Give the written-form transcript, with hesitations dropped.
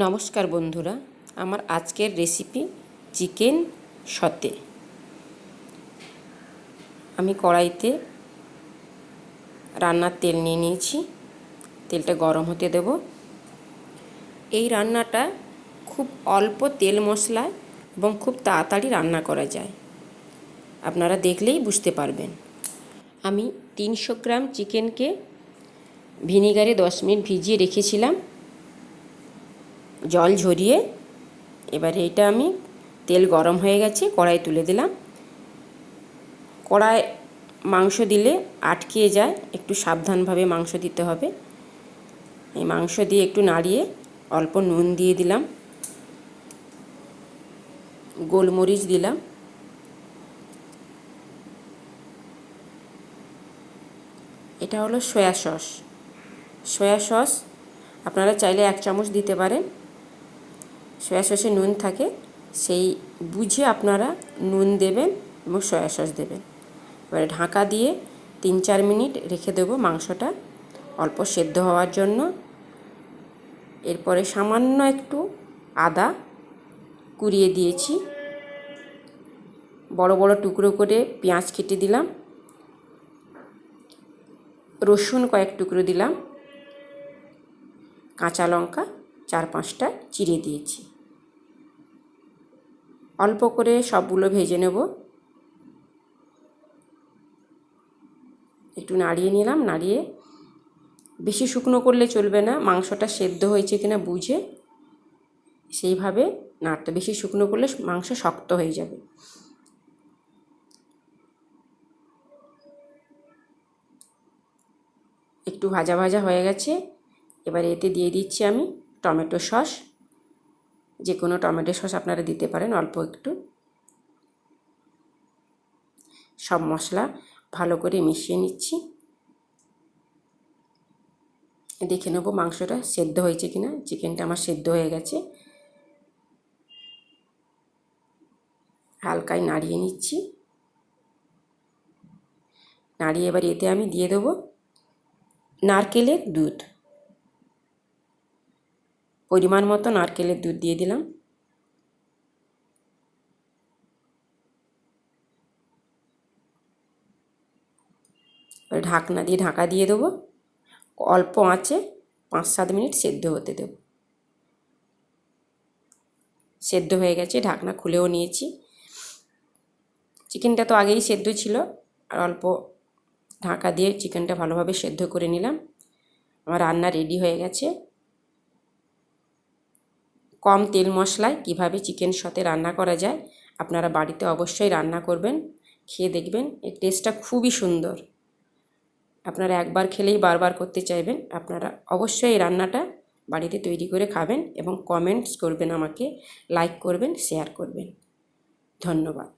নমস্কার বন্ধুরা, আমার আজকের রেসিপি চিকেন সতে। আমি কড়াইতে রান্নার তেল নিয়ে নিয়েছি। তেলটা গরম হতে দেব। এই রান্নাটা খুব অল্প তেল মশলায় এবং খুব তাড়াতাড়ি রান্না করা যায়। আপনারা দেখলেই বুঝতে পারবেন। আমি 300 গ্রাম চিকেনকে ভিনিগারে 10 মিনিট ভিজিয়ে রেখেছিলাম জল ঝরিয়ে। এবারে এটা আমি তেল গরম হয়ে গেছে, কড়াই তুলে দিলাম। কড়ায় মাংস দিলে আটকে যায়, একটু সাবধানভাবে মাংস দিতে হবে। এই মাংস দিয়ে একটু নাড়িয়ে অল্প নুন দিয়ে দিলাম, গোলমরিচ দিলাম, এটা হলো সয়া সস। সয়া সস আপনারা চাইলে 1 চামচ দিতে পারেন। সয়া সসে নুন থাকে, সেই বুঝে আপনারা নুন দেবেন এবং সয়া সস দেবেন। এবারে ঢাকা দিয়ে 3-4 মিনিট রেখে দেবো মাংসটা অল্প সেদ্ধ হওয়ার জন্য। এরপরে সামান্য একটু আদা কুড়িয়ে দিয়েছি, বড় বড় টুকরো করে পেঁয়াজ কেটে দিলাম, রসুন কয়েক টুকরো দিলাম, কাঁচা লঙ্কা 4-5টা চিড়ে দিয়েছি। অল্প করে সবগুলো ভেজে নেব। একটু নাড়িয়ে নিলাম। নাড়িয়ে বেশি শুকনো করলে চলবে না, মাংসটা সেদ্ধ হয়েছে কিনা বুঝে সেইভাবে নাড়তে। বেশি শুকনো করলে মাংস শক্ত হয়ে যাবে। একটু ভাজা ভাজা হয়ে গেছে। এবার এতে দিয়ে দিচ্ছি আমি টমেটো সস। যে কোনো টমেটো সস আপনারা দিতে পারেন অল্প একটু। সব মশলা ভালো করে মিশিয়ে নিচ্ছি। দেখে নেব মাংসটা সেদ্ধ হয়েছে কিনা। চিকেনটা আমার সেদ্ধ হয়ে গেছে। হালকায় নাড়িয়ে নিচ্ছি। নাড়িয়ে এবার এতে আমি দিয়ে দেবো নারকেলের দুধ। পরিমাণ মতো নারকেলের দুধ দিয়ে দিলাম। ঢাকনা দিয়ে ঢাকা দিয়ে দেবো। অল্প আঁচে 5-7 মিনিট সেদ্ধ হতে দেব। সেদ্ধ হয়ে গেছে, ঢাকনা খুলেও নিয়েছি। চিকেনটা তো আগেই সেদ্ধ ছিল, আর অল্প ঢাকা দিয়ে চিকেনটা ভালোভাবে সেদ্ধ করে নিলাম। আমার রান্না রেডি হয়ে গেছে। কম তেল মশলায় কিভাবে চিকেন সতে রান্না করা যায় আপনারা বাড়িতে অবশ্যই রান্না করবেন, খেয়ে দেখবেন। এর টেস্টটা খুবই সুন্দর। আপনারা একবার খেলেই বারবার করতে চাইবেন। আপনারা অবশ্যই এই রান্নাটা বাড়িতে তৈরি করে খাবেন এবং কমেন্টস করবেন, আমাকে লাইক করবেন, শেয়ার করবেন। ধন্যবাদ।